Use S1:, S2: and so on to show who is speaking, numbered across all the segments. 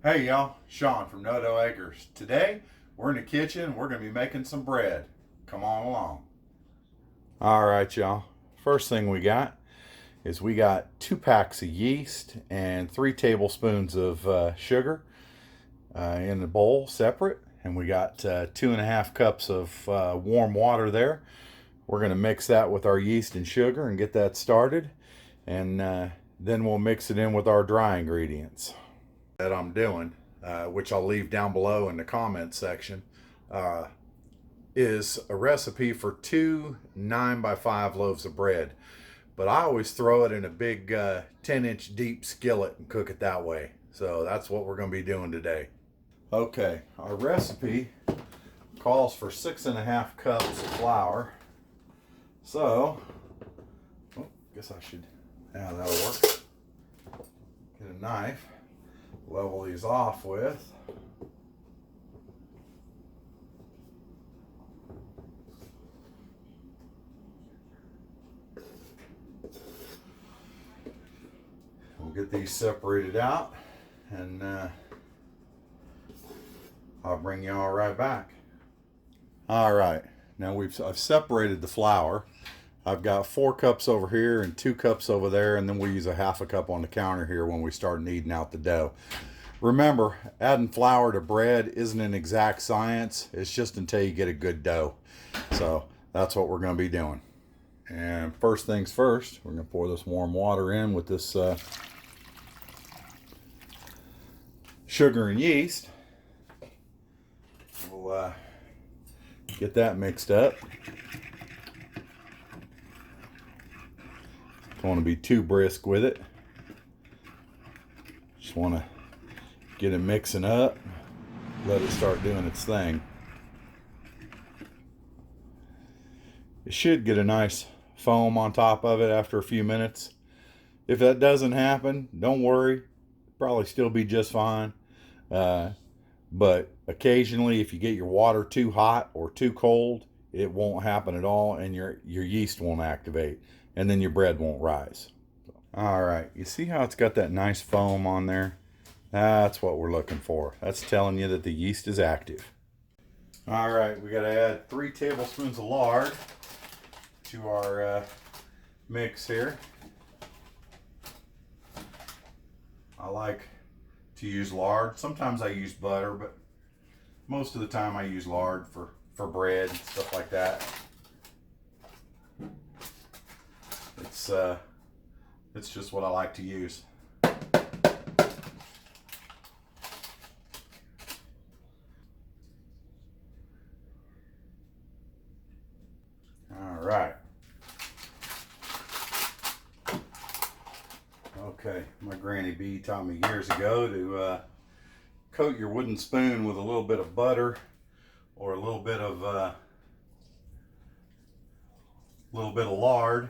S1: Hey y'all, Sean from Nodo Acres. Today we're in the kitchen. We're going to be making some bread. Come on along. All right, y'all. First thing we got is we got 2 packs of yeast and 3 tablespoons of sugar in the bowl separate. And we got 2.5 cups of warm water there. We're going to mix that with our yeast and sugar and get that started. And then we'll mix it in with our dry ingredients that I'm doing, which I'll leave down below in the comments section, is a recipe for 2 9x5 loaves of bread. But I always throw it in a big 10-inch deep skillet and cook it that way. So that's what we're going to be doing today. Okay, our recipe calls for 6.5 cups of flour. So, guess I should, yeah, that'll work. Get a knife. Level these off with. We'll get these separated out and I'll bring you all right back. All right, now I've separated the flour. I've got 4 cups over here and 2 cups over there, and then we'll use a 1/2 cup on the counter here when we start kneading out the dough. Remember, adding flour to bread isn't an exact science. It's just until you get a good dough. So that's what we're going to be doing. And first things first, we're going to pour this warm water in with this sugar and yeast. We'll get that mixed up. Don't want to be too brisk with it. Just want to get it mixing up, let it start doing its thing. It should get a nice foam on top of it after a few minutes. If that doesn't happen, don't worry, probably still be just fine. But occasionally if you get your water too hot or too cold, it won't happen at all, and your yeast won't activate, and then your bread won't rise. All right, you see how it's got that nice foam on there? That's what we're looking for. That's telling you that the yeast is active. All right, we got to add 3 tablespoons of lard to our mix here. I like to use lard. Sometimes I use butter, but most of the time I use lard for bread and stuff like that. It's just what I like to use. All right. Okay, my Granny B taught me years ago to coat your wooden spoon with a little bit of butter or a little bit of lard,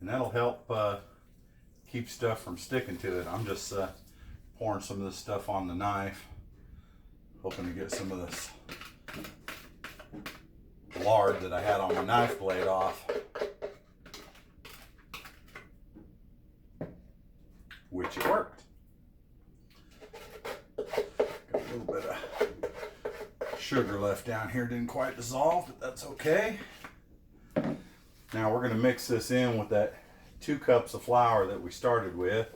S1: and that'll help keep stuff from sticking to it. I'm just pouring some of this stuff on the knife, hoping to get some of this lard that I had on my knife blade off, which it worked. Got a little bit of sugar left down here, didn't quite dissolve, but that's okay. Now we're going to mix this in with that 2 cups of flour that we started with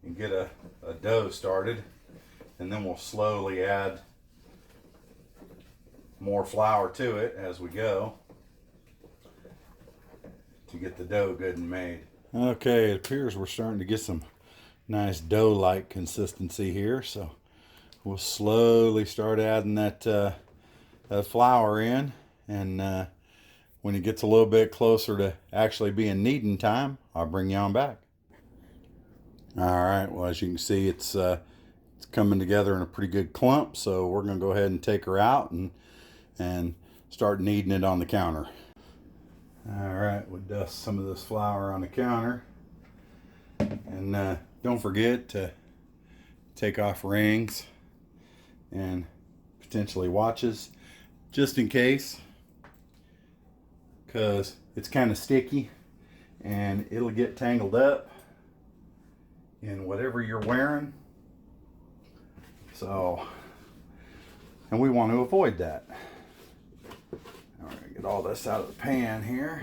S1: and get a dough started, and then we'll slowly add more flour to it as we go to get the dough good and made. Okay, it appears we're starting to get some nice dough-like consistency here, so we'll slowly start adding that flour in, and when it gets a little bit closer to actually being kneading time, I'll bring you on back. All right, well, as you can see, it's coming together in a pretty good clump, so we're going to go ahead and take her out and start kneading it on the counter. All right, we'll dust some of this flour on the counter, and don't forget to take off rings and potentially watches, just in case, because it's kind of sticky and it'll get tangled up in whatever you're wearing. So, and we want to avoid that. Now we're going to get all this out of the pan here.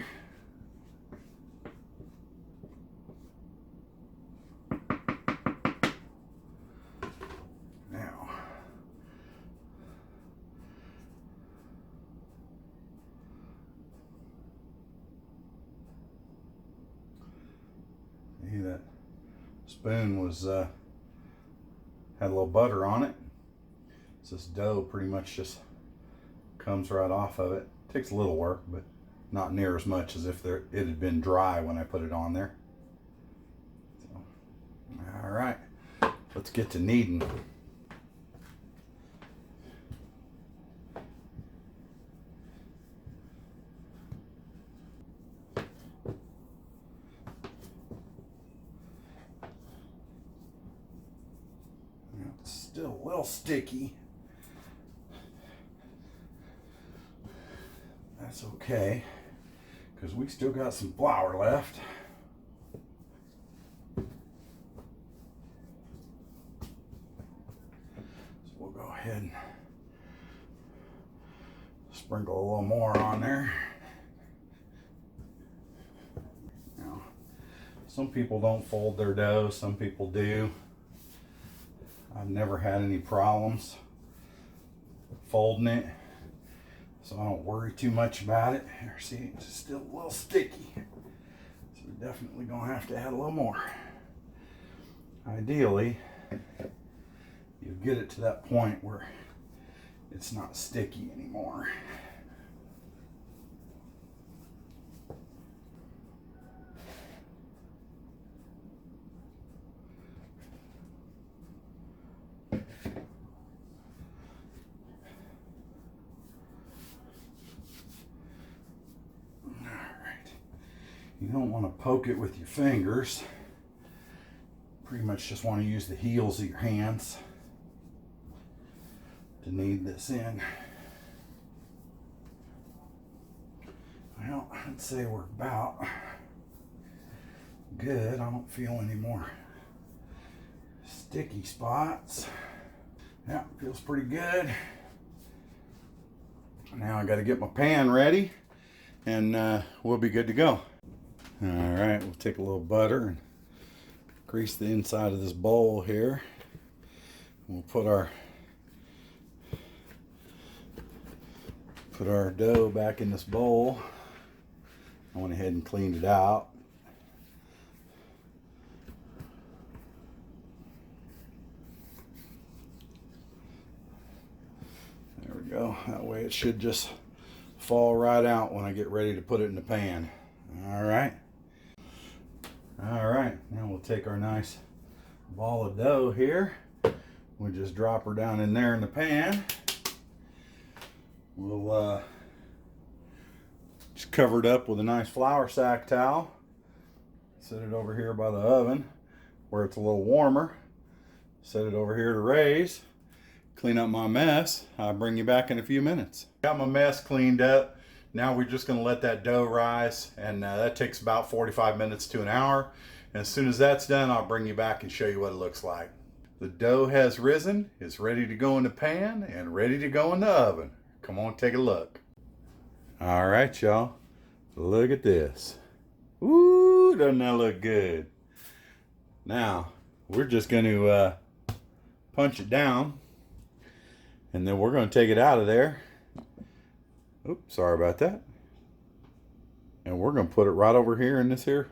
S1: Now, see, that spoon was had a little butter on it. So this dough pretty much just comes right off of it. Takes a little work, but not near as much as if it had been dry when I put it on there. So, all right, let's get to kneading. It's still a little sticky. That's okay, because we still got some flour left. So we'll go ahead and sprinkle a little more on there. Now, some people don't fold their dough, some people do. I've never had any problems folding it, so I don't worry too much about it. Here, see, it's still a little sticky, so we're definitely gonna have to add a little more. Ideally, you get it to that point where it's not sticky anymore. You don't want to poke it with your fingers. Pretty much just want to use the heels of your hands to knead this in. Well, I'd say we're about good. I don't feel any more sticky spots. Yeah, feels pretty good. Now I got to get my pan ready and we'll be good to go. All right, we'll take a little butter and grease the inside of this bowl here. We'll put our dough back in this bowl. I went ahead and cleaned it out. There we go. That way it should just fall right out when I get ready to put it in the pan. All right. All right, now we'll take our nice ball of dough here. We'll just drop her down in there in the pan. We'll just cover it up with a nice flour sack towel. Set it over here by the oven where it's a little warmer. Set it over here to raise. Clean up my mess. I'll bring you back in a few minutes. Got my mess cleaned up. Now we're just going to let that dough rise, and that takes about 45 minutes to an hour. And as soon as that's done, I'll bring you back and show you what it looks like. The dough has risen, it's ready to go in the pan and ready to go in the oven. Come on, take a look. All right, y'all, look at this. Ooh, doesn't that look good? Now, we're just going to punch it down, and then we're going to take it out of there. Oops, sorry about that. And we're going to put it right over here in this here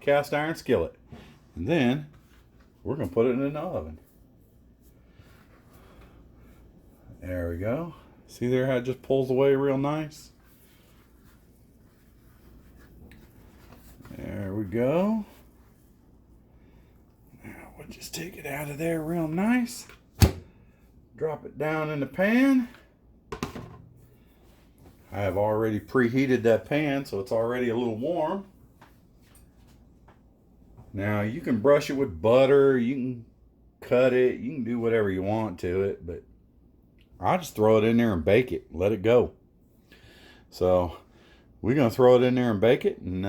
S1: cast iron skillet. And then we're going to put it in the oven. There we go. See there how it just pulls away real nice? There we go. Now we'll just take it out of there real nice. Drop it down in the pan. I have already preheated that pan, so it's already a little warm. Now you can brush it with butter, you can cut it, you can do whatever you want to it, but I'll just throw it in there and bake it, let it go. So we're gonna throw it in there and bake it, and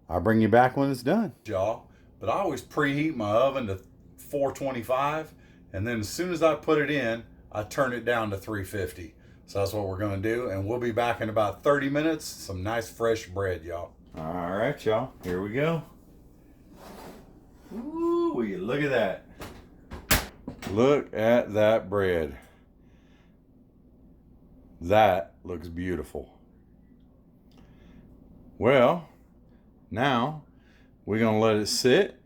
S1: I'll bring you back when it's done, y'all. But I always preheat my oven to 425, And then as soon as I put it in, I turn it down to 350. So that's what we're going to do. And we'll be back in about 30 minutes. Some nice fresh bread, y'all. All right, y'all. Here we go. Ooh, will you look at that. Look at that bread. That looks beautiful. Well, now we're going to let it sit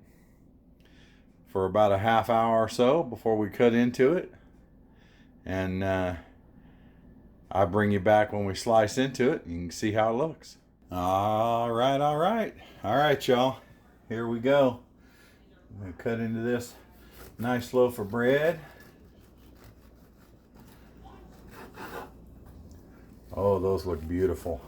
S1: for about a half hour or so before we cut into it. And I bring you back when we slice into it. You can see how it looks. All right, all right. All right, y'all. Here we go. I'm going to cut into this nice loaf of bread. Oh, those look beautiful.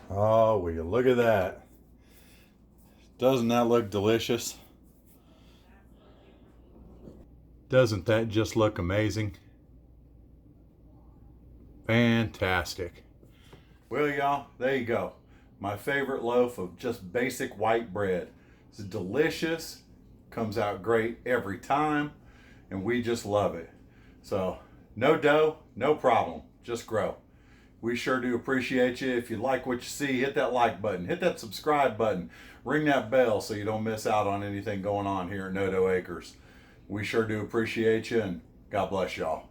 S1: Oh, will you look at that? Doesn't that look delicious? Doesn't that just look amazing? Fantastic. Well, y'all, there you go. My favorite loaf of just basic white bread. It's delicious, comes out great every time, and we just love it. So, no dough, no problem, just grow. We sure do appreciate you. If you like what you see, hit that like button, hit that subscribe button, ring that bell so you don't miss out on anything going on here at No Dough Acres. We sure do appreciate you, and God bless y'all.